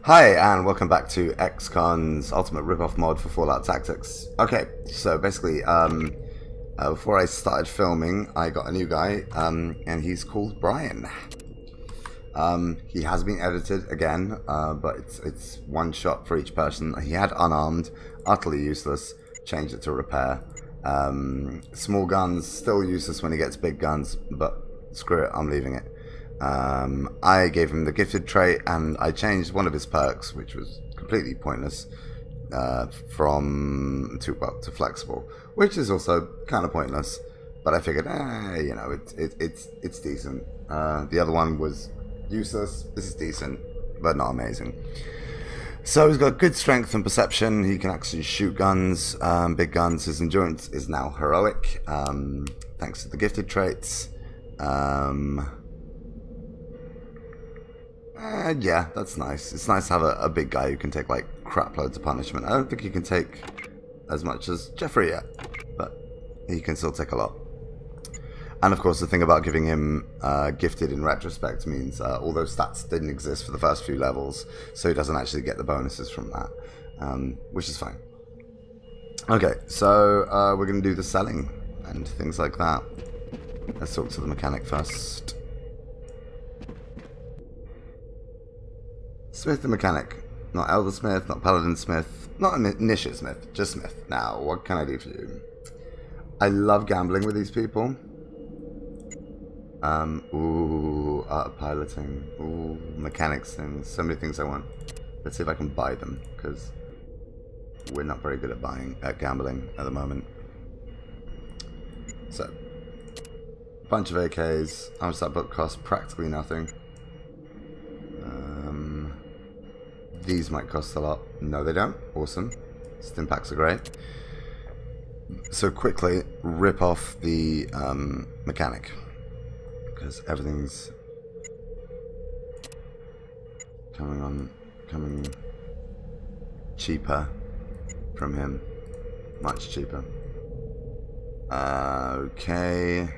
Hi, and welcome back to XCon's ultimate ripoff mod for Fallout Tactics. Okay, so basically, before I started filming, I got a new guy, and he's called Brian. He has been edited again, but it's one shot for each person. He had unarmed, utterly useless, changed it to repair. Small guns, still useless when he gets big guns, but screw it, I'm leaving it. I gave him the gifted trait, and I changed one of his perks, which was completely pointless, to flexible, which is also kind of pointless. But I figured, it's decent. The other one was useless. This is decent, but not amazing. So he's got good strength and perception. He can actually shoot guns, big guns. His endurance is now heroic, thanks to the gifted traits. Yeah, that's nice. It's nice to have a big guy who can take like crap loads of punishment. I don't think he can take as much as Jeffrey yet, but he can still take a lot. And of course, the thing about giving him gifted in retrospect means all those stats didn't exist for the first few levels, so he doesn't actually get the bonuses from that, which is fine. Okay, so we're going to do the selling and things like that. Let's talk to the mechanic first. Smith the mechanic. Not Elder Smith, not Paladin Smith, not Initiate Smith, just Smith. Now, what can I do for you? I love gambling with these people. Ooh, art of piloting. Ooh, mechanics things. So many things I want. Let's see if I can buy them, because we're not very good at gambling at the moment. So, bunch of AKs. How much that book cost? Practically nothing. These might cost a lot. No, they don't. Awesome. Stim packs are great. So quickly rip off the mechanic, because everything's coming cheaper from him. Much cheaper. Okay.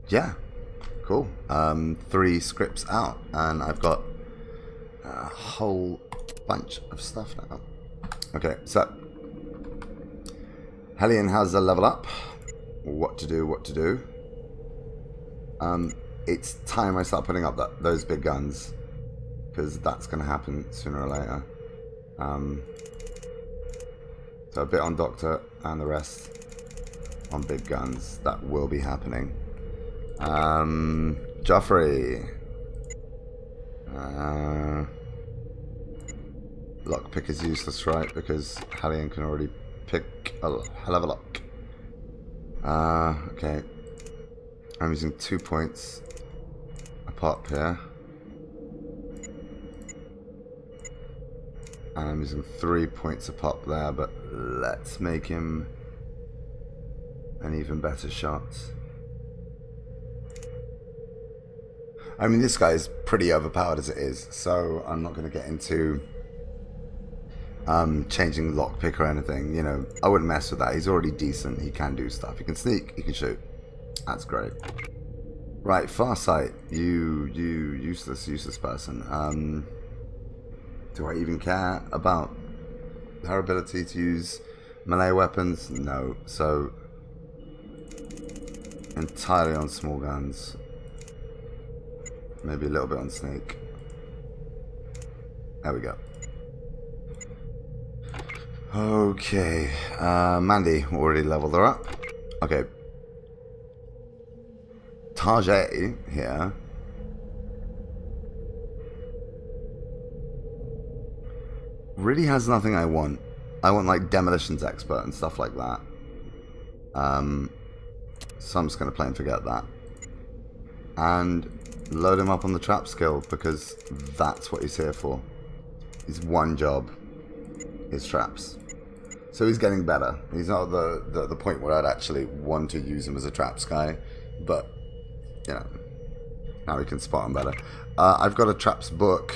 Yeah. Cool. 3 scripts out, and I've got a whole bunch of stuff now. Okay, so Hellion has a level up. What to do. It's time I start putting up those big guns, because that's going to happen sooner or later. So a bit on Doctor and the rest on big guns. That will be happening. Joffrey. Lockpick is useless, right? Because Hellion can already pick a hell of a lock. Okay. I'm using 2 points a pop here. And I'm using 3 points a pop there, but let's make him an even better shot. I mean, this guy is pretty overpowered as it is, so I'm not going to get into changing lockpick or anything. You know, I wouldn't mess with that. He's already decent. He can do stuff. He can sneak. He can shoot. That's great. Right, Farsight. You useless person. Do I even care about her ability to use melee weapons? No. So, entirely on small guns. Maybe a little bit on Snake. There we go. Okay. Mandy already leveled her up. Okay. Tajay here. Really has nothing I want. I want like Demolitions Expert and stuff like that. So I'm just going to play and forget that. And load him up on the trap skill, because that's what he's here for. His one job is traps. So he's getting better. He's not at the point where I'd actually want to use him as a traps guy, but you know, now we can spot him better. I've got a traps book,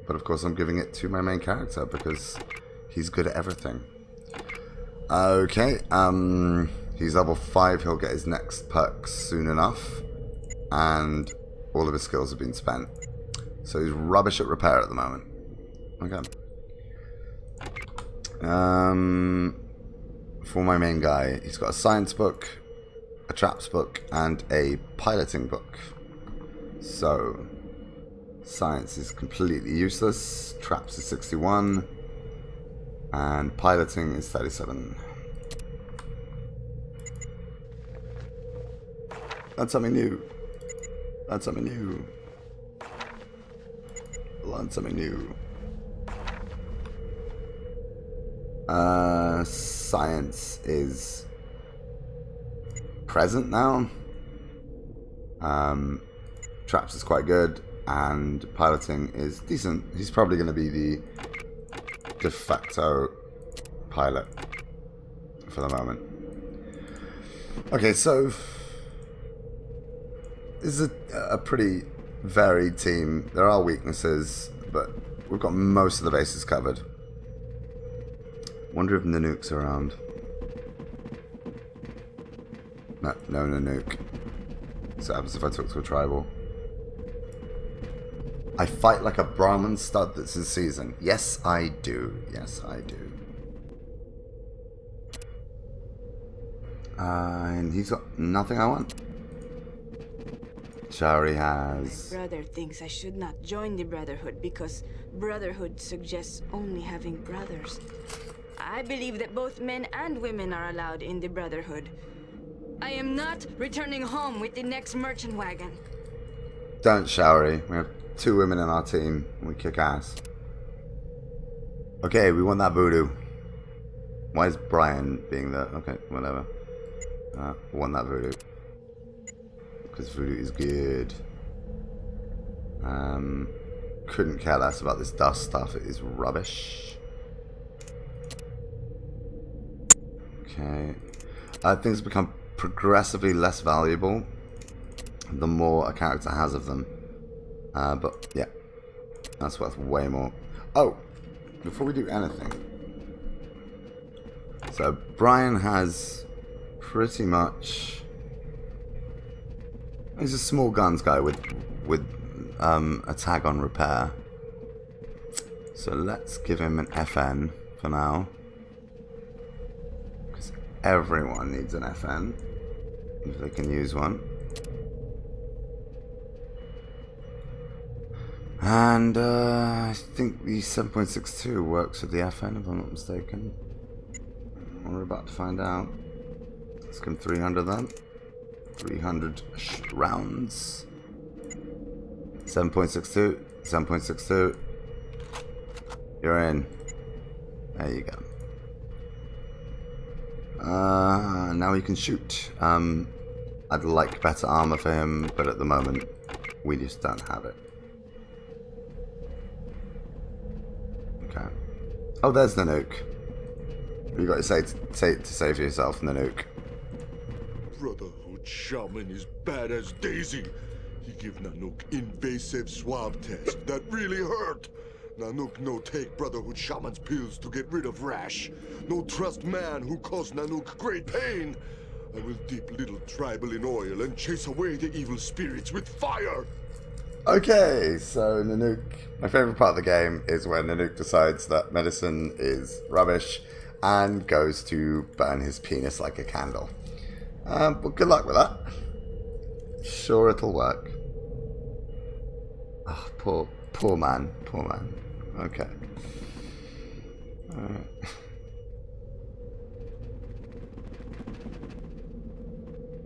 but of course I'm giving it to my main character because he's good at everything. Okay, he's level 5. He'll get his next perk soon enough. And all of his skills have been spent. So he's rubbish at repair at the moment. Okay. For my main guy, he's got a science book, a traps book, and a piloting book. So, science is completely useless, traps is 61, and piloting is 37. That's something new. That's something new. Learn something new. Science is present now. Traps is quite good, and piloting is decent. He's probably going to be the de facto pilot for the moment. Okay, so this is a pretty varied team. There are weaknesses, but we've got most of the bases covered. Wonder if Nanook's around. No Nanook. So what happens if I talk to a tribal? I fight like a Brahmin stud that's in season. Yes, I do. Yes, I do. And he's got nothing I want. Shari has... My brother thinks I should not join the Brotherhood because Brotherhood suggests only having brothers. I believe that both men and women are allowed in the Brotherhood. I am not returning home with the next merchant wagon. Don't, Shari. We have 2 women in our team. We kick ass. Okay, we want that voodoo. Why is Brian being there? Okay, whatever. We want that voodoo. Because voodoo is good. Couldn't care less about this dust stuff. It is rubbish. Okay. Things become progressively less valuable the more a character has of them. But yeah, that's worth way more. Oh, before we do anything. So Brian has pretty much... He's a small guns guy with a tag on repair. So let's give him an FN for now. Because everyone needs an FN. If they can use one. And I think the 7.62 works with the FN, if I'm not mistaken. We're about to find out. Let's give him 300 then. 300 rounds. 7.62. 7.62. You're in. There you go. Now he can shoot. I'd like better armor for him, but at the moment, we just don't have it. Okay. Oh, there's Nanook. What you got to say for yourself, Nanook? Brotherhood shaman is bad as Daisy. He give Nanook invasive swab test that really hurt. Nanook no take Brotherhood shaman's pills to get rid of rash. No trust man who cause Nanook great pain. I will dip little tribal in oil and chase away the evil spirits with fire. Okay, so Nanook, my favorite part of the game is when Nanook decides that medicine is rubbish and goes to burn his penis like a candle. But good luck with that. Sure, it'll work. Oh, poor man. Okay. Alright.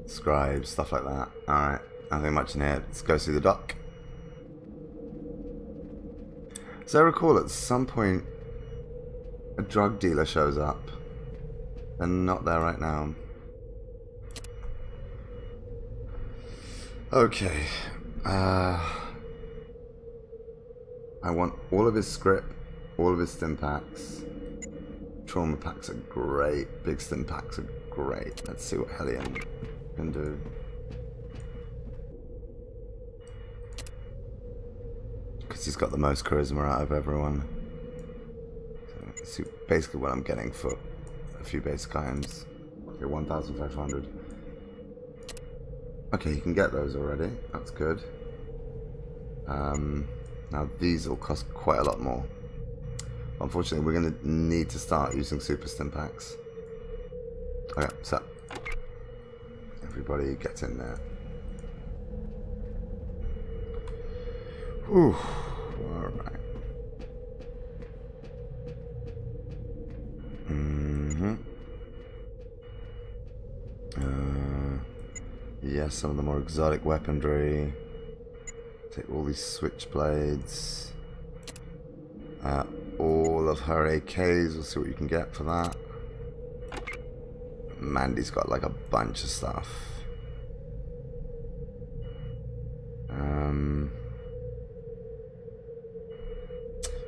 Scribes, stuff like that. Alright, nothing much in here. Let's go see the dock. So I recall at some point a drug dealer shows up. They're not there right now. Okay. I want all of his script, all of his stim packs. Trauma packs are great. Big stim packs are great. Let's see what Hellion can do. Because he's got the most charisma out of everyone. So let's see basically what I'm getting for a few basic items. Okay, 1,500. Okay, you can get those already. That's good. Now these will cost quite a lot more. Unfortunately, we're going to need to start using super stim packs. Okay, so everybody get in there. Whew. Alright. Yes, some of the more exotic weaponry. Take all these switchblades. All of her AKs, we'll see what you can get for that. Mandy's got like a bunch of stuff.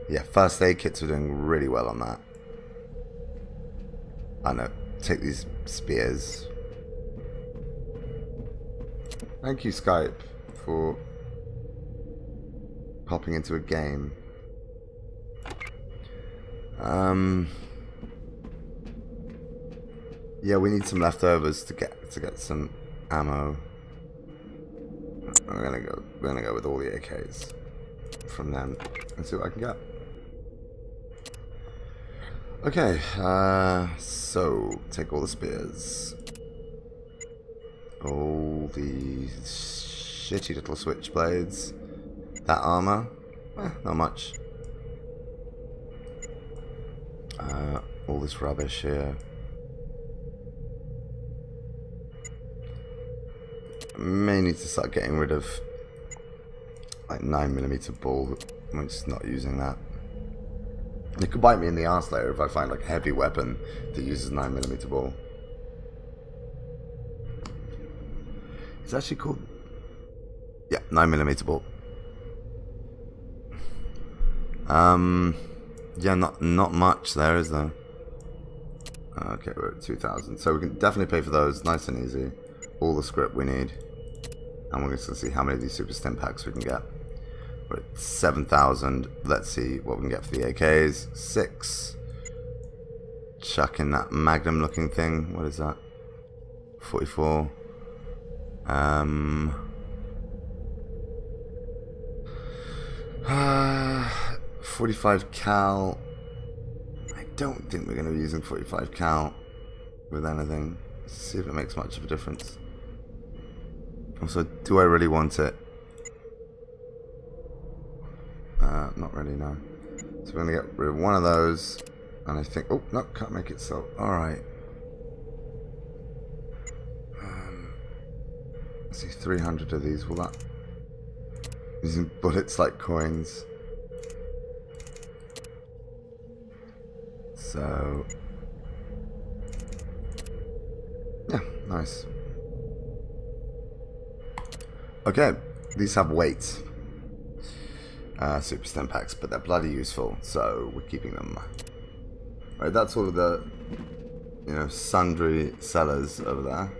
Yeah, first aid kits are doing really well on that. I know, take these spears. Thank you, Skype, for popping into a game. Yeah, we need some leftovers to get some ammo. We're gonna go with all the AKs from them and see what I can get. Okay, so take all the spears, all the shitty little switchblades, that armor, not much. All this rubbish here. May need to start getting rid of like 9mm ball. I'm just not using that. It could bite me in the arse later if I find like a heavy weapon that uses 9mm ball. It's actually called, yeah, 9mm ball. Yeah, not much there, is there? Okay, we're at 2,000, so we can definitely pay for those, nice and easy. All the script we need, and we're just gonna see how many of these super stim packs we can get. We're at 7,000. Let's see what we can get for the AKs. 6. Chuck in that Magnum looking thing. What is that? 44. 45 cal. I don't think we're going to be using 45 cal with anything. Let's see if it makes much of a difference. Also, do I really want it? Not really, no. So we're going to get rid of one of those. And I think... Oh, no, can't make it so. Alright. Let's see, 300 of these. Will that... Using bullets like coins. So... Yeah, nice. Okay, these have weight. Super stim packs, but they're bloody useful, so we're keeping them. Right, that's all of the, you know, sundry sellers over there.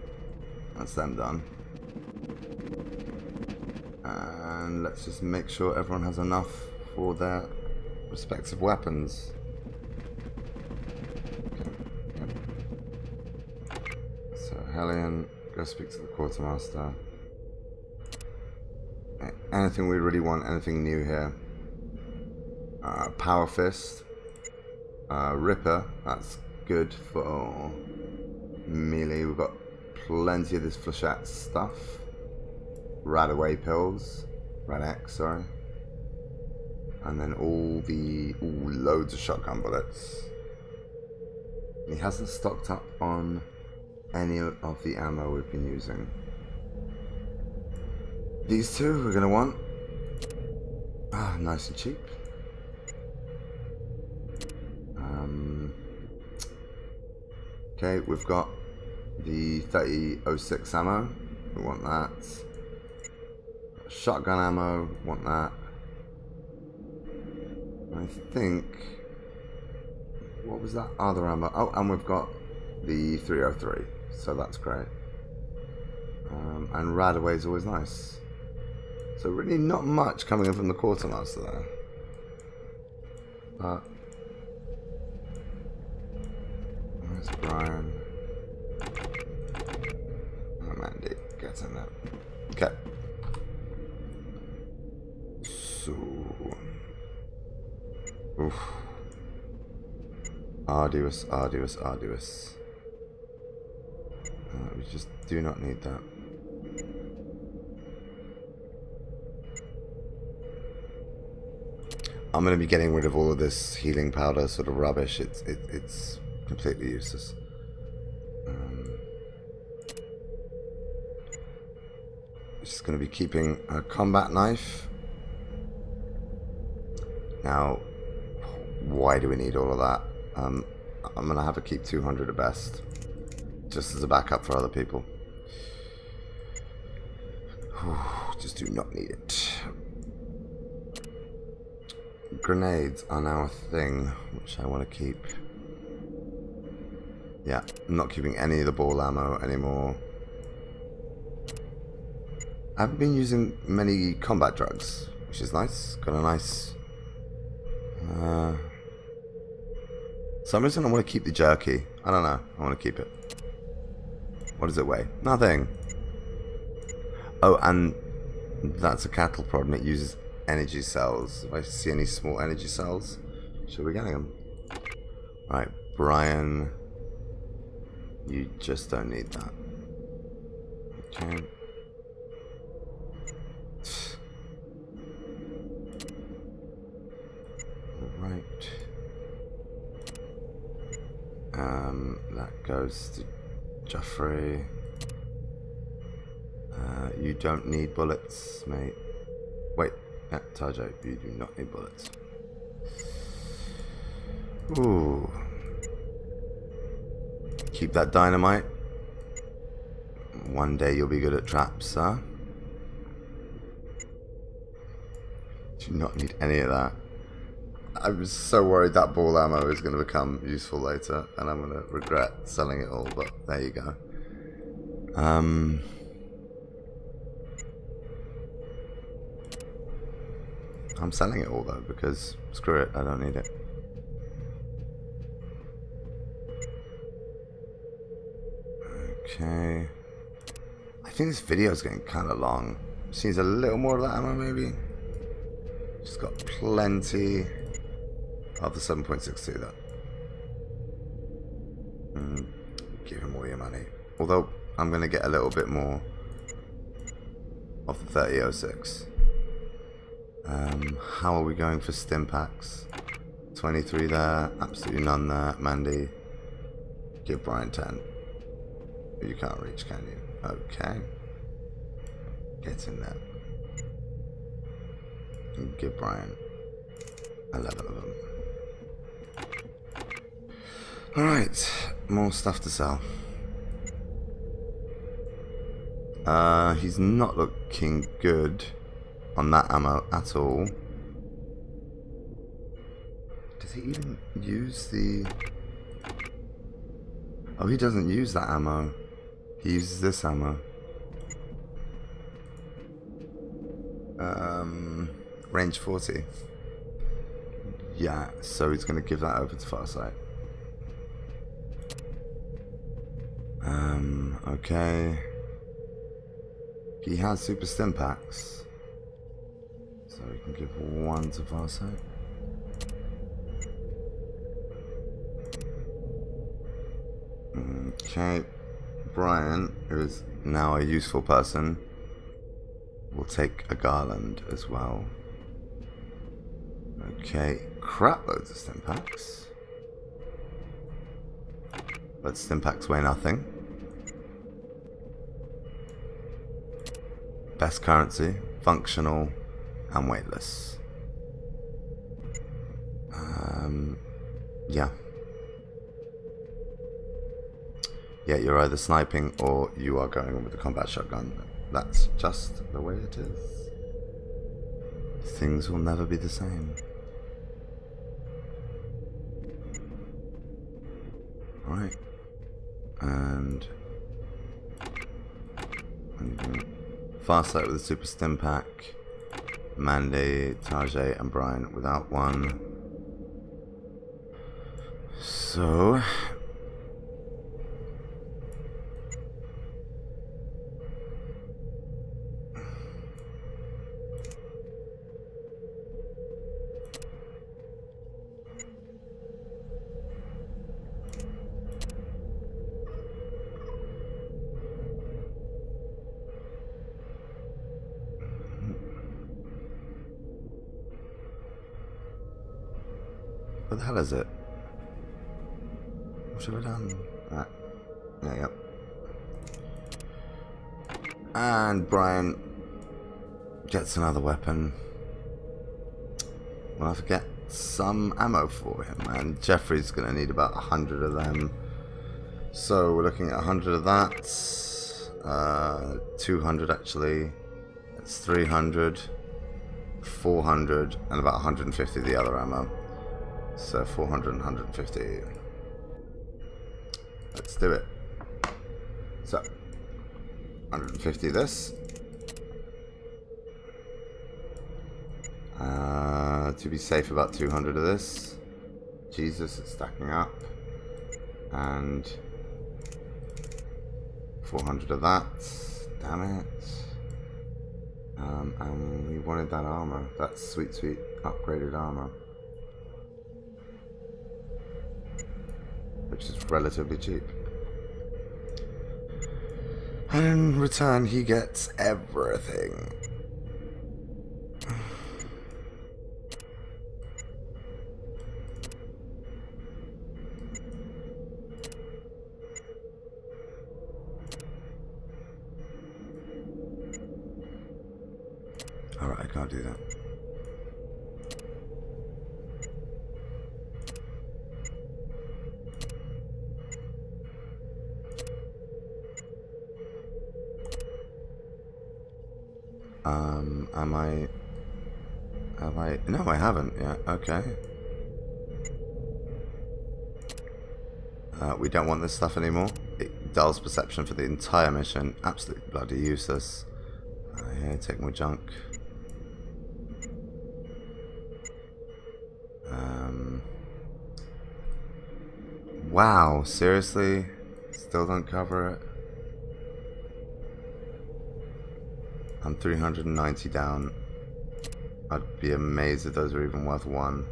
That's them done. And let's just make sure everyone has enough for their respective weapons. Okay. Yep. So Hellion, go speak to the quartermaster. Anything we really want, anything new here. Power Fist. Ripper, that's good for melee. We've got plenty of this flechette stuff. Radaway pills. Rad-X, sorry. And then all the... Ooh, loads of shotgun bullets. He hasn't stocked up on any of the ammo we've been using. These two we're going to want. Ah, nice and cheap. Okay, we've got the 3006 ammo. We want that. Shotgun ammo. Want that. I think... What was that other ammo? Oh, and we've got the 303. So that's great. And Radaway is always nice. So really not much coming in from the quartermaster there. But where's Brian? Oh, Mandy, get in there. Okay. So. Oof. Arduous, arduous, arduous. We just do not need that. I'm going to be getting rid of all of this healing powder sort of rubbish. It's completely useless. Just going to be keeping a combat knife. Now, why do we need all of that? I'm going to have to keep 200 at best. Just as a backup for other people. Just do not need it. Grenades are now a thing, which I want to keep. Yeah, I'm not keeping any of the ball ammo anymore. I haven't been using many combat drugs, which is nice. Got a nice... some reason I want to keep the jerky. I don't know. I want to keep it. What does it weigh? Nothing. Oh, and that's a cattle prod and it uses energy cells. If I see any small energy cells, should we be getting them? Right, Brian. You just don't need that. Okay. Right. That goes to Jeffrey. You don't need bullets, mate. Wait, yeah, Tarjay, you do not need bullets. Ooh. Keep that dynamite. One day you'll be good at traps, huh? Do not need any of that. I was so worried that ball ammo is going to become useful later, and I'm going to regret selling it all, but there you go. I'm selling it all though, because screw it, I don't need it. Okay. I think this video is getting kind of long. Seems a little more of that ammo maybe. Just got plenty of the 7.62 though. Give him all your money. Although I'm going to get a little bit more of the 3006. How are we going for stim packs? 23 there, absolutely none there. Mandy, give Brian 10. You can't reach, can you? Okay. Get in there. And give Brian 11 of them. Alright, more stuff to sell. He's not looking good on that ammo at all. Does he even use the... Oh, he doesn't use that ammo. He uses this ammo. Range 40. Yeah, so he's going to give that over to Farsight. Okay. He has super stim packs. So we can give one to Farsight. Okay. Brian, who is now a useful person, will take a garland as well. Okay, crap loads of stim packs. But stim packs weigh nothing. Best currency, functional, and weightless. Yeah. Yeah, you're either sniping or you are going with the combat shotgun. That's just the way it is. Things will never be the same. Alright. And Farsight with a super stim pack. Mandy, Tarjay, and Brian without one. So... Where the hell is it? What have I done? Ah. Yeah, yep. And Brian gets another weapon. We'll have to get some ammo for him. And Jeffrey's going to need about 100 of them. So we're looking at 100 of that. 200 actually. That's 300. 400. And about 150 of the other ammo. So 400 and 150. Let's do it. So 150 of this. To be safe, about 200 of this. Jesus, it's stacking up. And 400 of that. Damn it. And we wanted that armor. That sweet, sweet upgraded armor. Which is relatively cheap. And in return, he gets everything. Alright, I can't do that. Have I? No, I haven't. Yeah, okay. We don't want this stuff anymore. It dulls perception for the entire mission. Absolutely bloody useless. Here, take more junk. Wow, seriously? Still don't cover it? I'm 390 down. I'd be amazed if those are even worth one.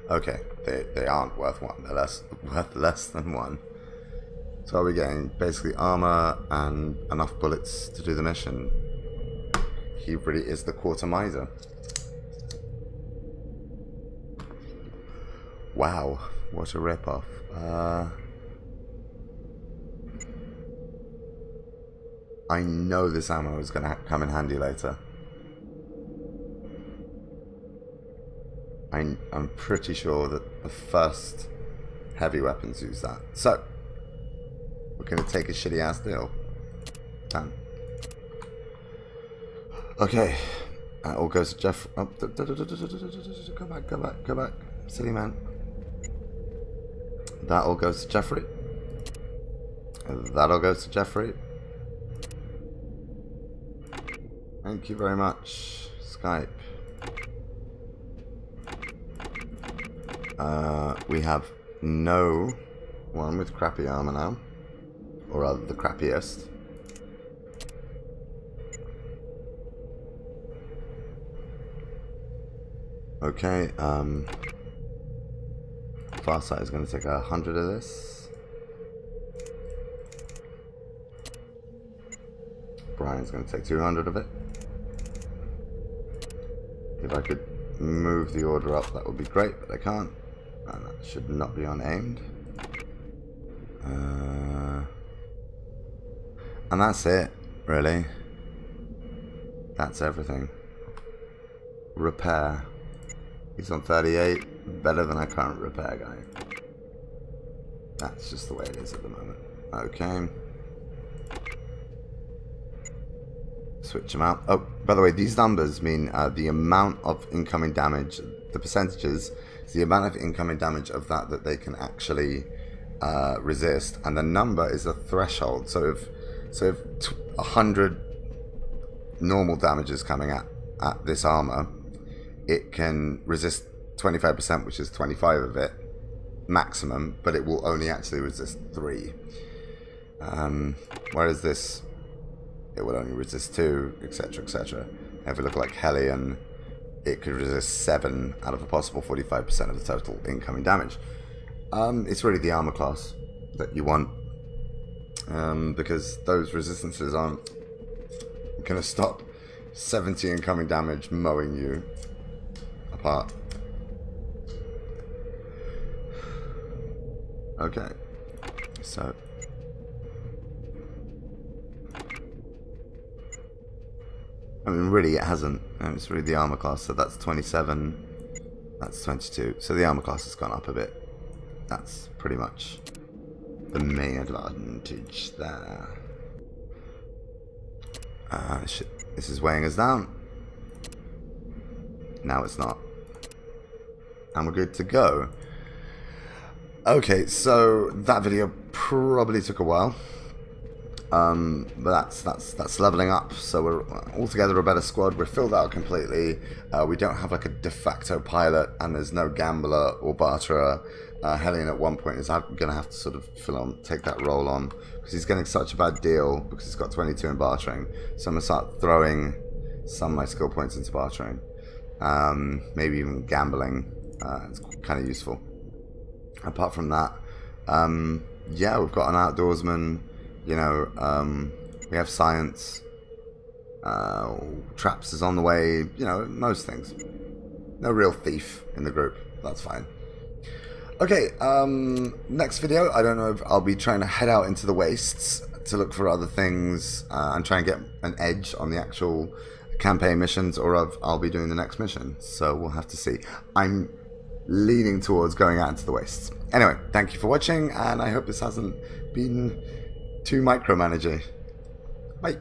Okay, they aren't worth one. They're worth less than one. So are we getting basically armor and enough bullets to do the mission? He really is the quarter miser. Wow, what a ripoff. I know this ammo is going to come in handy later. I'm pretty sure that the first heavy weapons use that. So, we're going to take a shitty ass deal. Done. Okay. That all goes to Jeff. Oh, go back. Silly man. That all goes to Jeffrey. That all goes to Jeffrey. Thank you very much, Skype. We have no one with crappy armor now. Or rather, the crappiest. Okay, Farsight is going to take 100 of this. Brian's going to take 200 of it. If I could move the order up, that would be great, but I can't. And that should not be unaimed. And that's it, really. That's everything. Repair. He's on 38, better than our current repair guy. That's just the way it is at the moment. Okay. Switch them out. Oh, by the way, these numbers mean the amount of incoming damage, the percentages, is the amount of incoming damage of that they can actually resist, and the number is a threshold. So if 100 normal damage is coming at this armor, it can resist 25%, which is 25 of it maximum, but it will only actually resist 3. Whereas this, it will only resist 2, etc., etc. If we look like Hellion, it could resist 7 out of a possible 45% of the total incoming damage. It's really the armor class that you want, because those resistances aren't going to stop 70 incoming damage mowing you apart. Okay. So. I mean, really, it hasn't. It's really the armor class, so that's 27. That's 22. So the armor class has gone up a bit. That's pretty much the main advantage there. Shit. This is weighing us down. Now it's not. And we're good to go. Okay, so that video probably took a while. But that's leveling up, so we're altogether a better squad. We're filled out completely. We don't have like a de facto pilot, and there's no gambler or barterer. Hellion at one point is going to have to sort of take that role on, because he's getting such a bad deal because he's got 22 in bartering. So I'm going to start throwing some of my skill points into bartering. Maybe even gambling. It's kind of useful. Apart from that, yeah, we've got an outdoorsman. You know, we have science. Traps is on the way. You know, most things. No real thief in the group. That's fine. Okay, next video, I don't know if I'll be trying to head out into the wastes to look for other things and try and get an edge on the actual campaign missions, or I'll be doing the next mission. So we'll have to see. I'm leaning towards going out into the wastes. Anyway, thank you for watching, and I hope this hasn't been too micromanaging. Bye.